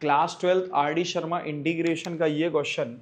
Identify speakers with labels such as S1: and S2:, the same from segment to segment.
S1: Class 12 R D Sharma integration का ये question.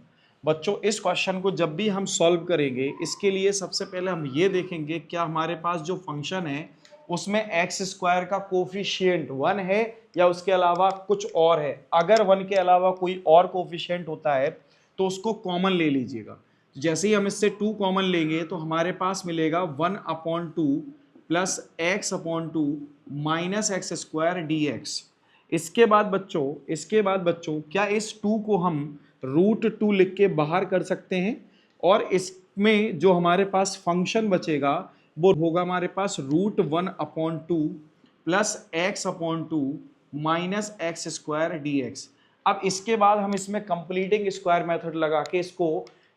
S1: बच्चों इस क्वेश्चन को जब भी हम सॉल्व करेंगे, इसके लिए सबसे पहले हम ये देखेंगे क्या हमारे पास जो फंक्शन है उसमें एक्स स्क्वायर का कोफिशिएंट 1 है या उसके अलावा कुछ और है। अगर 1 के अलावा कोई और कोफिशिएंट होता है तो उसको कॉमन ले लीजिएगा। जैसे ही हम इससे 2 कॉमन लेंगे तो हमारे पास मिलेगा 1/2 plus x/2 minus x square D x. इसके बाद बच्चों क्या इस 2 को हम √2 लिख के बाहर कर सकते हैं, और इसमें जो हमारे पास फंक्शन बचेगा वो होगा हमारे पास √1/2 plus x/2 minus x square D x. अब इसके बाद हम इसमें कंप्लीटिंग स्क्वायर मेथड लगा के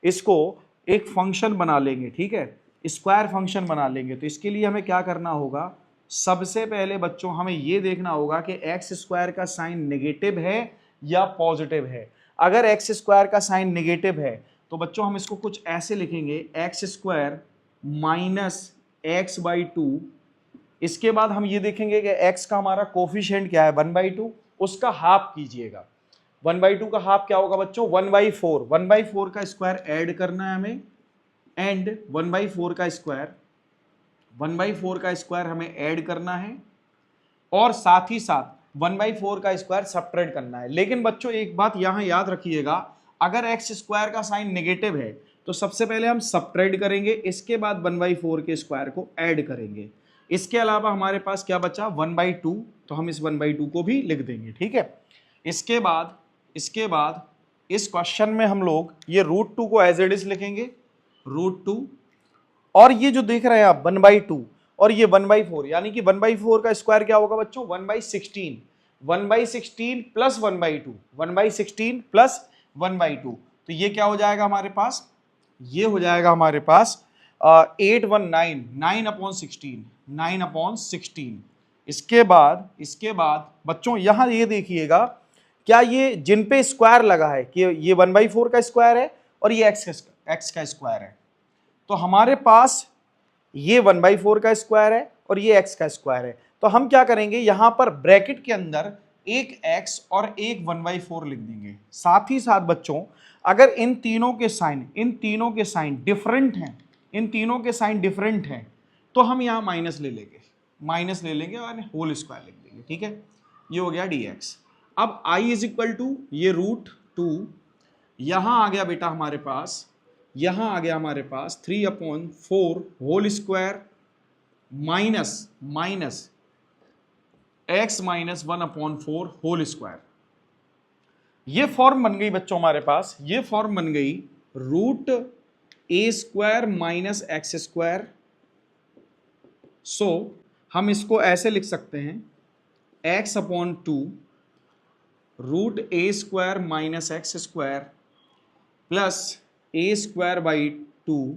S1: इसको एक फंक्शन बना लेंगे, ठीक है, स्क्वायर फंक्शन बना लेंगे। तो इसके लिए हमें क्या करना होगा, सबसे पहले बच्चों हमें यह देखना होगा कि एक्स स्क्वायर का साइन नेगेटिव है या पॉजिटिव है। अगर एक्स स्क्वायर का साइन नेगेटिव है तो बच्चों हम इसको कुछ ऐसे लिखेंगे, एक्स स्क्वायर माइनस x/2। इसके बाद हम ये देखेंगे कि x का हमारा कोफिशिएंट क्या है 1/2, उसका हाफ कीजिएगा। 1/2 का हाफ क्या होगा बच्चों 1/4। 1/4 का स्क्वायर ऐड करना है हमें, एंड 1/4 का स्क्वायर हमें ऐड करना है, और साथ ही साथ 1/4 का स्क्वायर सब्ट्रैक्ट करना है। लेकिन बच्चों एक बात यहां याद रखिएगा, अगर एक्स स्क्वायर का साइन नेगेटिव है तो सबसे पहले हम सब्ट्रैक्ट करेंगे, इसके बाद 1/4 के स्क्वायर को ऐड करेंगे। इसके अलावा हमारे पास क्या बचा 1/2, तो हम इस 1/2 को भी लिख देंगे, ठीक है। इसके बाद इस क्वेश्चन में हम लोग ये √2 को एज इट इज लिखेंगे, √2, और ये जो देख रहे हैं आप 1/2 और ये 1/4, यानी कि 1/4 का स्क्वायर क्या होगा बच्चों 1/16। 1/16 प्लस 1/2, 1/16 प्लस 1/2, तो ये क्या हो जाएगा हमारे पास, ये हो जाएगा हमारे पास 819, 9/16, 9/16। इसके बाद बच्चों यहां ये देखिएगा, क्या ये जिन पे स्क्वायर लगा है कि ये 1/4 का स्क्वायर है और ये एक्स का स्क्वायर है, तो हमारे पास ये 1/4 का स्क्वायर है और ये x का स्क्वायर है। तो हम क्या करेंगे, यहां पर ब्रैकेट के अंदर एक x और एक 1/4 लिख देंगे। साथ ही साथ बच्चों अगर इन तीनों के साइन डिफरेंट हैं तो हम यहां माइनस ले लेंगे और होल स्क्वायर लिख देंगे, ठीक है। ये हो गया dx। अब i इज इक्वल टू ये √2, यहां आ गया बेटा हमारे पास, 3/4 whole square minus x minus 1/4 whole square. ये फॉर्म बन गई बच्चों हमारे पास, ये फॉर्म बन गई √a² माइनस एक्स स्क्वायर। सो हम इसको ऐसे लिख सकते हैं x/2 √a² minus x square plus a²/2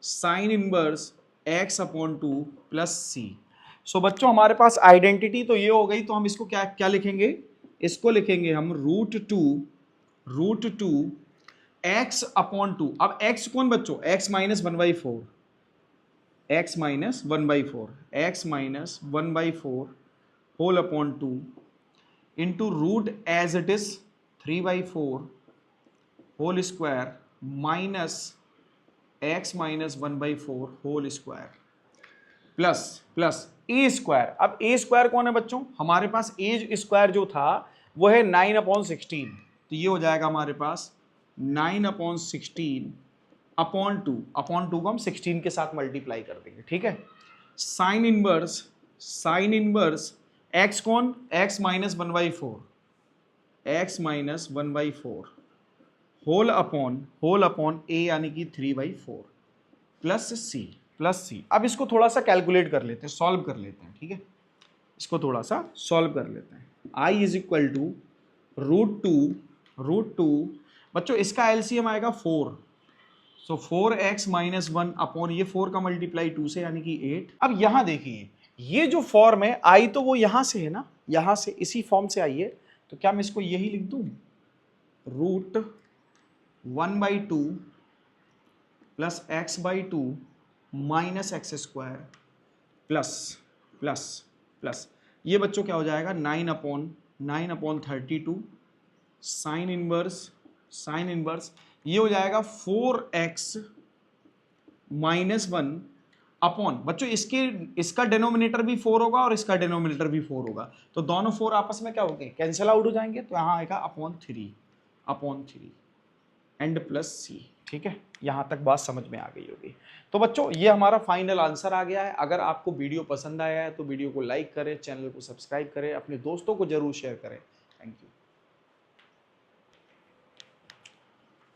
S1: sine inverse x/2 plus c। सो बच्चों हमारे पास आइडेंटिटी तो ये हो गई, तो हम इसको क्या लिखेंगे, इसको लिखेंगे हम √2 x/2। अब x कौन बच्चों, x minus 1/4, x minus 1/4 whole upon 2 into root as it is 3/4 whole square minus x minus 1/4 whole square plus a square. अब ए स्क्वायर कौन है बच्चों, हमारे पास ए स्क्वायर जो था वो है 9/16, तो ये हो जाएगा हमारे पास 9/16 अपॉन 2 को हम 16 के साथ मल्टीप्लाई कर देंगे, ठीक है। साइन इनवर्स x कौन, x minus 1/4 whole upon a यानी कि 3/4 प्लस सी। अब इसको थोड़ा सा कैलकुलेट कर लेते हैं, सॉल्व कर लेते हैं, ठीक है। इसको थोड़ा सा सॉल्व कर लेते हैं। i इज इक्वल टू √2 बच्चों इसका एलसीएम आएगा 4, सो 4x माइनस 1 अपॉन ये 4 का मल्टीप्लाई 2 से यानी कि 8। अब यहां देखिए ये जो फॉर्म है i तो वो यहां से है ना, यहां से इसी फॉर्म से आई है, तो क्या मैं इसको यही लिख दूं √1/2 plus x/2 minus x square plus ये बच्चों क्या हो जाएगा 9/16 9/32 साइन इनवर्स ये हो जाएगा 4x -1 अपॉन, बच्चों इसका डिनोमिनेटर भी 4 होगा और इसका डिनोमिनेटर भी 4 होगा, तो दोनों 4 आपस में क्या हो गए, कैंसिल आउट हो जाएंगे, तो यहां आएगा अपॉन 3 एंड प्लस सी। ठीक है, यहां तक बात समझ में आ गई होगी। तो बच्चों ये हमारा फाइनल आंसर आ गया है। अगर आपको वीडियो पसंद आया है तो वीडियो को लाइक करें, चैनल को सब्सक्राइब करें, अपने दोस्तों को जरूर शेयर करें। Thank you.